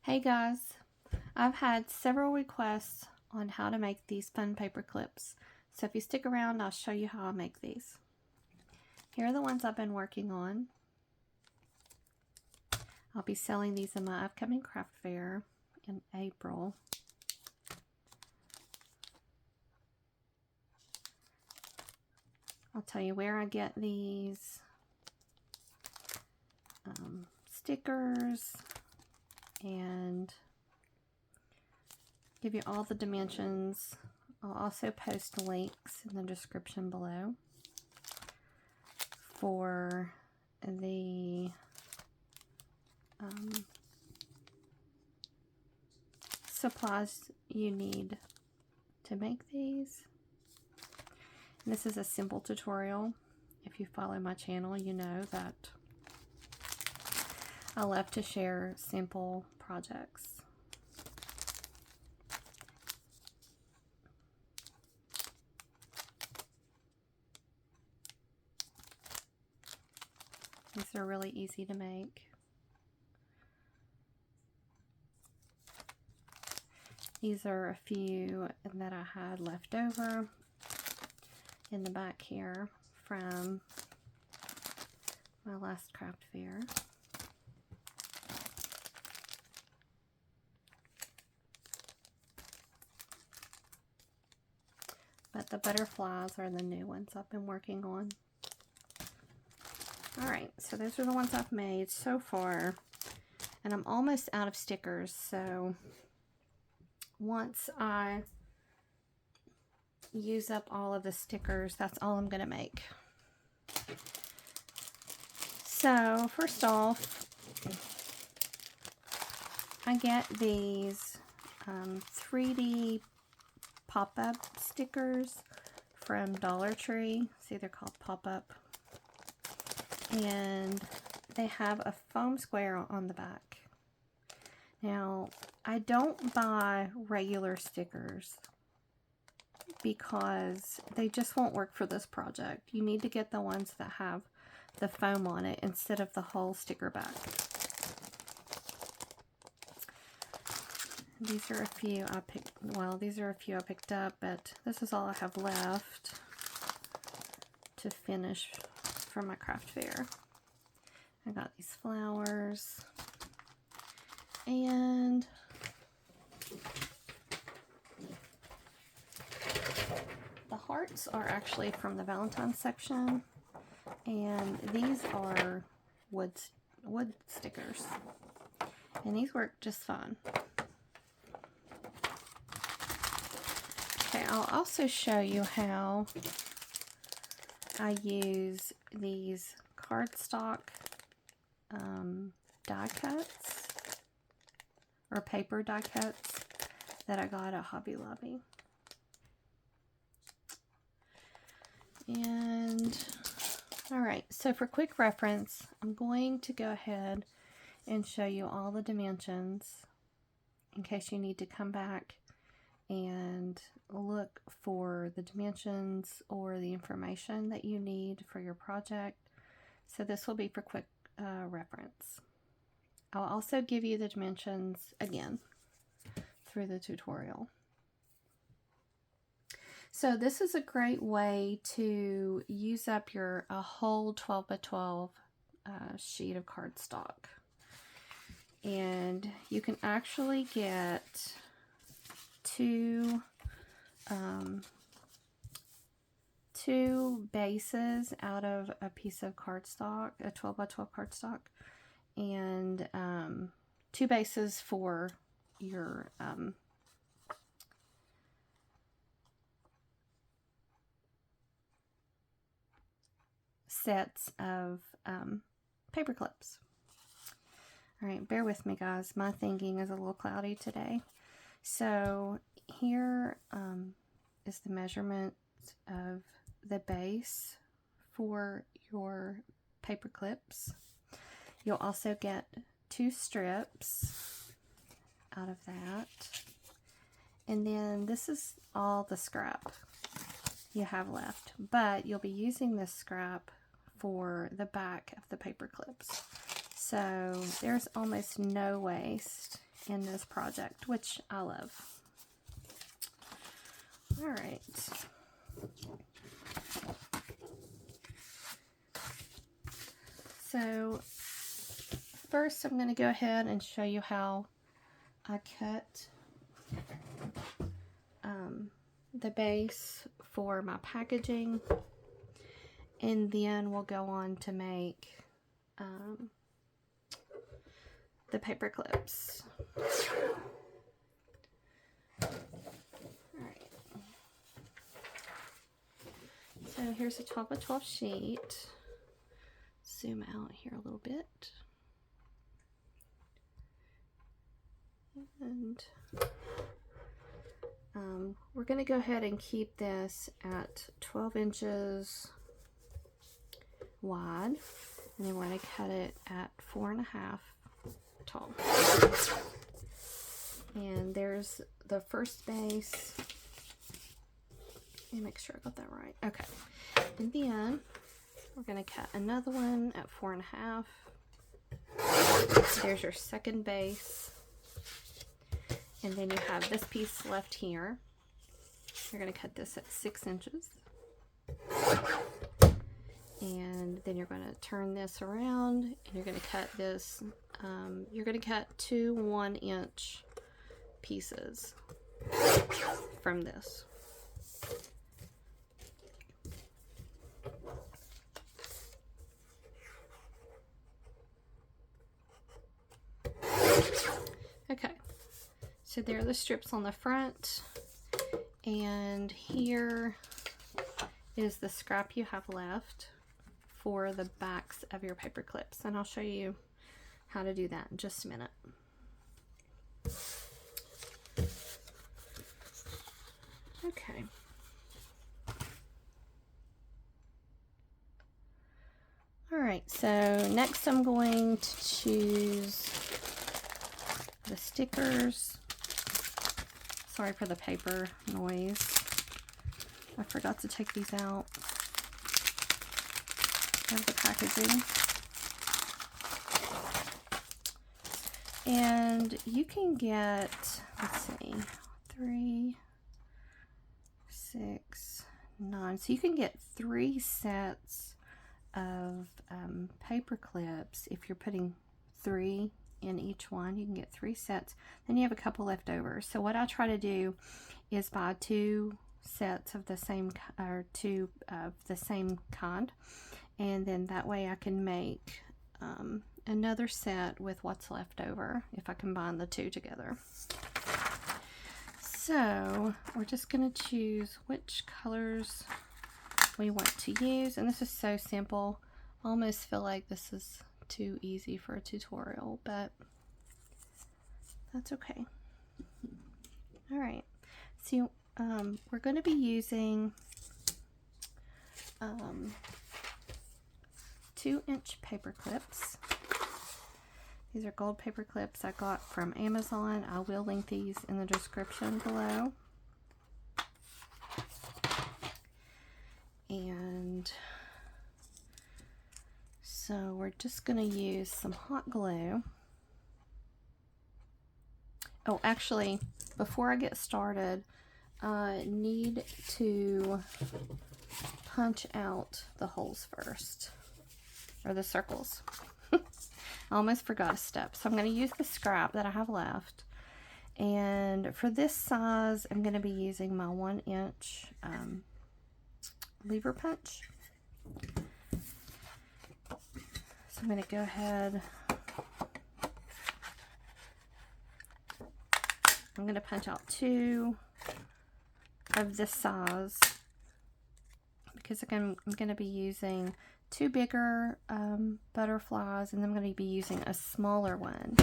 Hey guys, I've had several requests on how to make these fun paper clips. So if you stick around, I'll show you how I make these. Here are the ones I've been working on. I'll be selling these in my upcoming craft fair in April. I'll tell you where I get these stickers and give you all the dimensions. I'll also post links in the description below for the supplies you need to make these. And this is a simple tutorial. If you follow my channel, you know that I love to share simple projects. These are really easy to make. These are a few that I had left over in the back here from my last craft fair. But the butterflies are the new ones I've been working on. Alright, so those are the ones I've made so far. And I'm almost out of stickers, so once I use up all of the stickers, that's all I'm going to make. So first off, I get these 3D pop-up stickers from Dollar Tree. See, they're called pop-up. And they have a foam square on the back. Now, I don't buy regular stickers because they just won't work for this project. You need to get the ones that have the foam on it instead of the whole sticker back. These are a few I picked, well, these are a few I picked up, but this is all I have left to finish for my craft fair. I got these flowers, and the hearts are actually from the Valentines section, and these are wood stickers, and these work just fine. Okay, I'll also show you how I use these cardstock die cuts, or paper die cuts, that I got at Hobby Lobby. And alright, so for quick reference, I'm going to go ahead and show you all the dimensions in case you need to come back and look for the dimensions or the information that you need for your project. So this will be for quick reference. I'll also give you the dimensions again through the tutorial. So this is a great way to use up a whole 12 by 12 sheet of cardstock. And you can actually get two bases out of a piece of cardstock, a 12 by 12 cardstock, and two bases for your sets of paper clips. Alright, bear with me guys, my thinking is a little cloudy today. So here is the measurement of the base for your paper clips. You'll also get 2 strips out of that. And then this is all the scrap you have left. But you'll be using this scrap for the back of the paper clips. So there's almost no waste in this project, which I love. All right. So first I'm going to go ahead and show you how I cut the base for my packaging, and then we'll go on to make the paper clips. Alright. So here's a 12 by 12 sheet. Zoom out here a little bit. And we're going to go ahead and keep this at 12 inches wide, and then we're going to cut it at 4.5 tall. And there's the first base. Let me make sure I got that right. Okay. And then we're going to cut another one at 4.5. There's your second base. And then you have this piece left here. You're going to cut this at 6 inches. And then you're going to turn this around, and you're going to cut this. You're going to cut 2 1-inch pieces from this. Okay, so there are the strips on the front, and here is the scrap you have left for the backs of your paper clips, and I'll show you how to do that in just a minute. Okay. Alright, so next I'm going to choose the stickers. Sorry for the paper noise. I forgot to take these out of the packaging. And you can get, let's see, 3, 6, 9. So you can get 3 sets of paper clips. If you're putting 3 in each one, you can get 3 sets. Then you have a couple left over. So what I try to do is buy 2 sets of the same, or 2 of the same kind, and then that way I can make another set with what's left over if I combine the 2 together. So we're just going to choose which colors we want to use, and this is so simple. I almost feel like this is too easy for a tutorial, but that's okay. All right, so we're going to be using 2-inch paper clips. These are gold paper clips I got from Amazon. I will link these in the description below. And so we're just going to use some hot glue. Oh, actually, before I get started, I need to punch out the holes first, or the circles. I almost forgot a step. So I'm going to use the scrap that I have left. And for this size, I'm going to be using my 1-inch lever punch. So I'm going to go ahead. I'm going to punch out 2 of this size, because I'm going to be using 2 bigger butterflies, and then I'm going to be using a smaller one.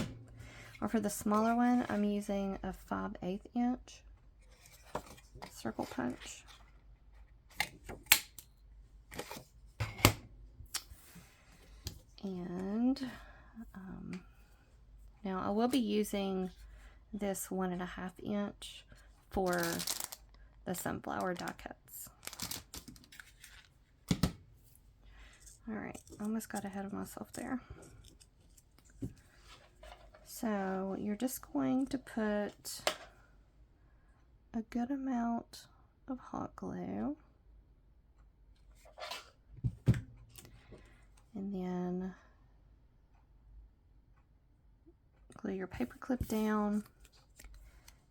Or for the smaller one, I'm using a 5/8 inch circle punch. And now I will be using this 1.5 inch for the sunflower die cuts. Alright, almost got ahead of myself there. So you're just going to put a good amount of hot glue, and then glue your paper clip down.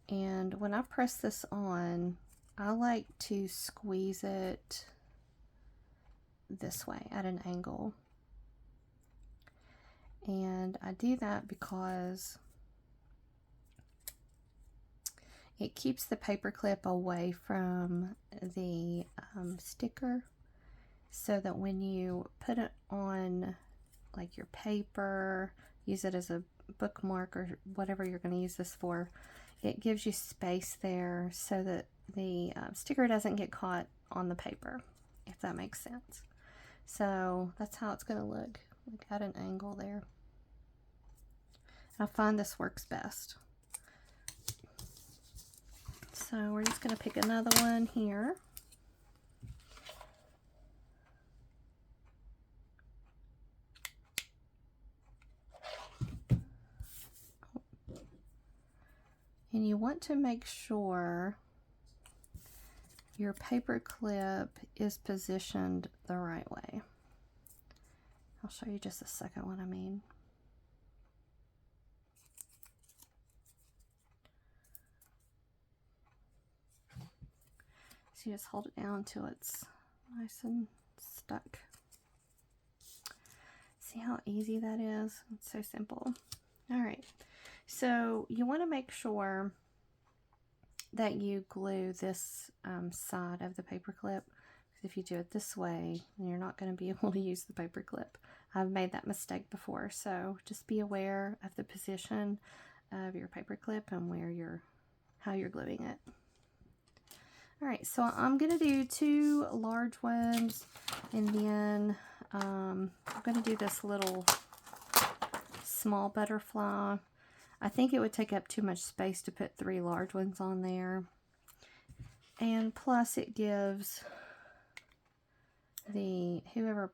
And when I press this on, I like to squeeze it this way at an angle. And I do that because it keeps the paper clip away from the sticker, so that when you put it on like your paper, use it as a bookmark or whatever you're going to use this for, it gives you space there so that the sticker doesn't get caught on the paper, if that makes sense. So that's how it's going to look, like at an angle there. I find this works best. So we're just going to pick another one here. And you want to make sure your paper clip is positioned the right way. I'll show you just a second what I mean. So you just hold it down until it's nice and stuck. See how easy that is? It's so simple. All right, so you want to make sure that you glue this side of the paper clip, because if you do it this way, then you're not going to be able to use the paper clip. I've made that mistake before, so just be aware of the position of your paper clip and how you're gluing it. All right, so I'm going to do 2 large ones, and then I'm going to do this little small butterfly. I think it would take up too much space to put 3 large ones on there. And plus it gives whoever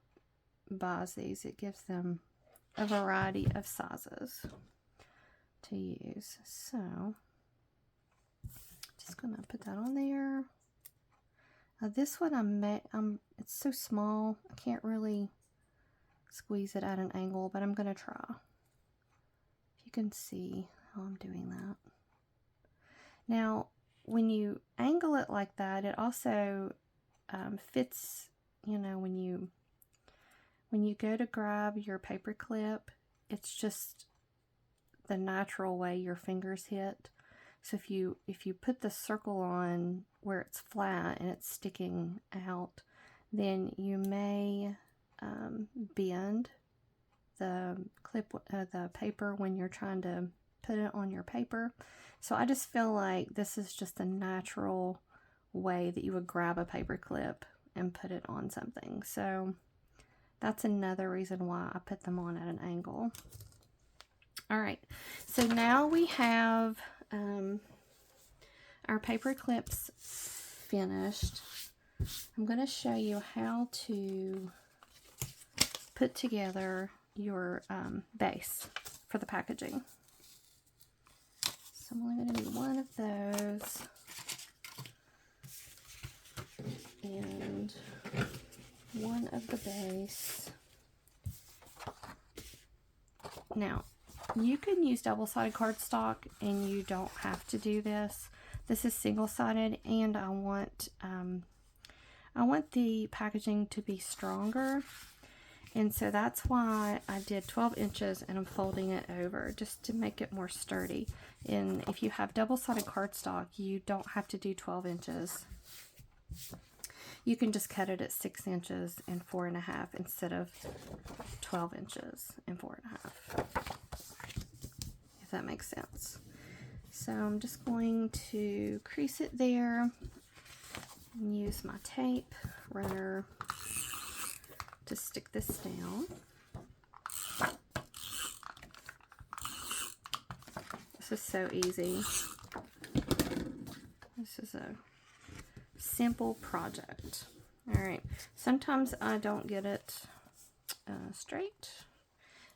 buys these, it gives them a variety of sizes to use. So just gonna put that on there. This one it's so small, I can't really squeeze it at an angle, but I'm gonna try. You can see how I'm doing that. Now, when you angle it like that, it also fits, you know, when you go to grab your paper clip, it's just the natural way your fingers hit. So if you put the circle on where it's flat and it's sticking out, then you may bend the clip, the paper when you're trying to put it on your paper. So I just feel like this is just a natural way that you would grab a paper clip and put it on something. So that's another reason why I put them on at an angle. All right, so now we have our paper clips finished. I'm going to show you how to put together your base for the packaging. So I'm only going to do one of those and one of the base. Now, you can use double-sided cardstock and you don't have to do this. This is single-sided, and I want the packaging to be stronger. And so that's why I did 12 inches and I'm folding it over just to make it more sturdy. And if you have double-sided cardstock, you don't have to do 12 inches. You can just cut it at 6 inches and 4.5 instead of 12 inches and 4.5. If that makes sense. So I'm just going to crease it there and use my tape runner to stick this down. This is so easy. This is a simple project. All right, sometimes I don't get it straight,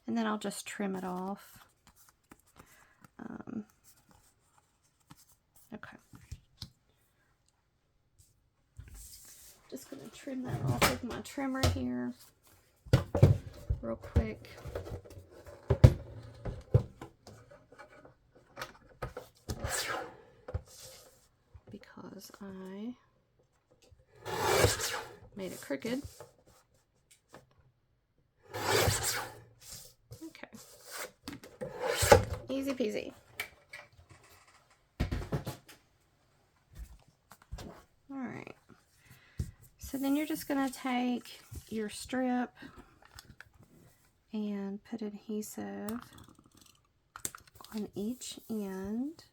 and then I'll just trim it off. trim that off with my trimmer here real quick. Because I made it crooked. Okay. Easy peasy. Alright. So then you're just going to take your strip and put adhesive on each end.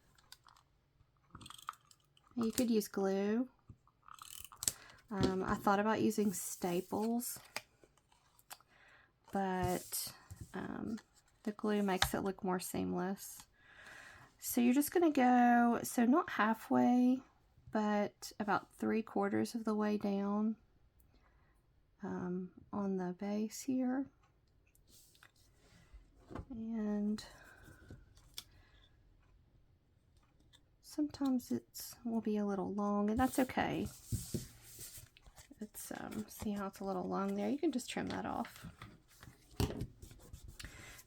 You could use glue. I thought about using staples, but the glue makes it look more seamless. So you're just going to go, so not halfway, but about 3/4 of the way down on the base here. And sometimes it will be a little long, and that's okay. It's see how it's a little long there? You can just trim that off.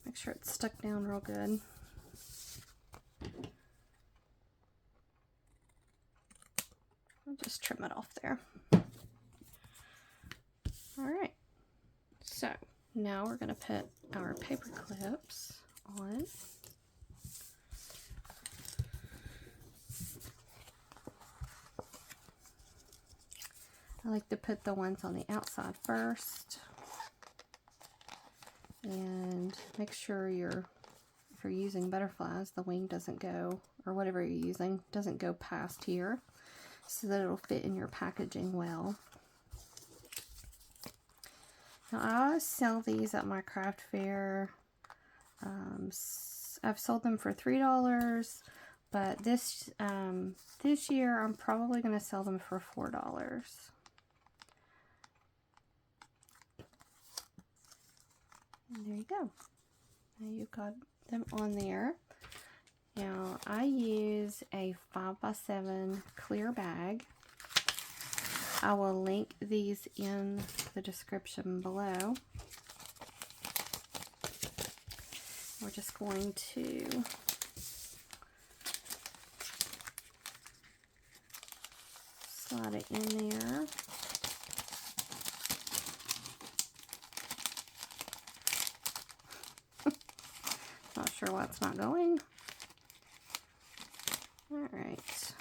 Make sure it's stuck down real good. I'll just trim it off there. Alright, so now we're going to put our paper clips on. I like to put the ones on the outside first, and make sure if you're using butterflies, the wing doesn't go, or whatever you're using, doesn't go past here, so that it'll fit in your packaging well. Now I sell these at my craft fair. I've sold them for $3, but this year I'm probably going to sell them for $4. And there you go. Now you've got them on there. Now I use a 5x7 clear bag. I will link these in the description below. We're just going to slide it in there. Not sure why it's not going. Alright.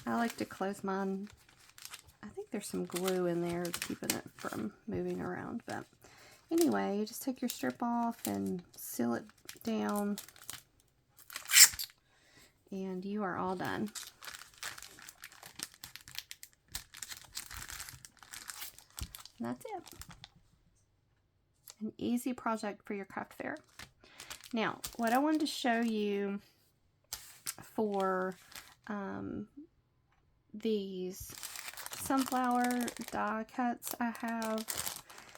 I like to close mine. I think there's some glue in there keeping it from moving around, but anyway, you just take your strip off and seal it down, and you are all done. And that's it. An easy project for your craft fair. Now, what I wanted to show you for these sunflower die cuts I have,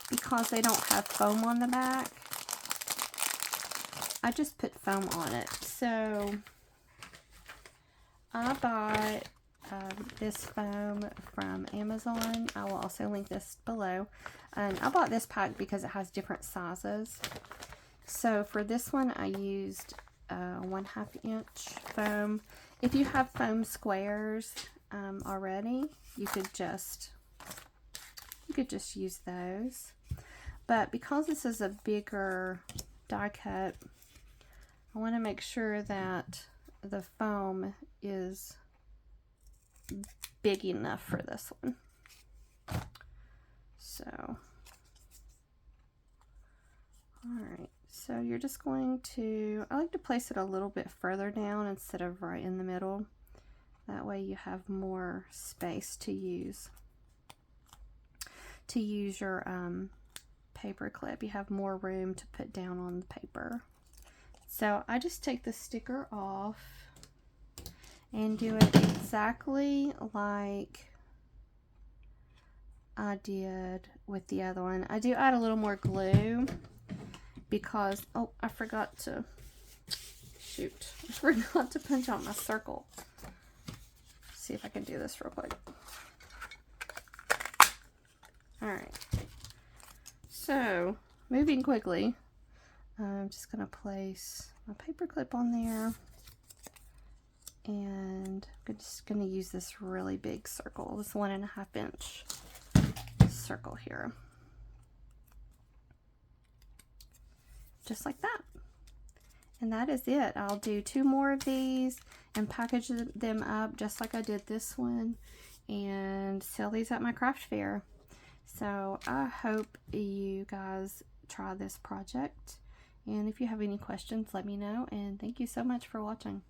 because they don't have foam on the back, I just put foam on it. So I bought this foam from Amazon. I will also link this below. And I bought this pack because it has different sizes. So for this one I used 1/2 inch foam. If you have foam squares already, you could just use those. But because this is a bigger die cut, I want to make sure that the foam is big enough for this one. So, alright, so you're just going to, I like to place it a little bit further down instead of right in the middle. That way you have more space to use your paper clip. You have more room to put down on the paper. So I just take the sticker off and do it exactly like I did with the other one. I do add a little more glue because, oh, I forgot to punch out my circle. See if I can do this real quick. Alright, so moving quickly, I'm just going to place my paper clip on there, and I'm just going to use this really big circle, this 1.5 inch circle here, just like that. And that is it. I'll do 2 more of these and package them up just like I did this one and sell these at my craft fair. So I hope you guys try this project, and if you have any questions, let me know, and thank you so much for watching.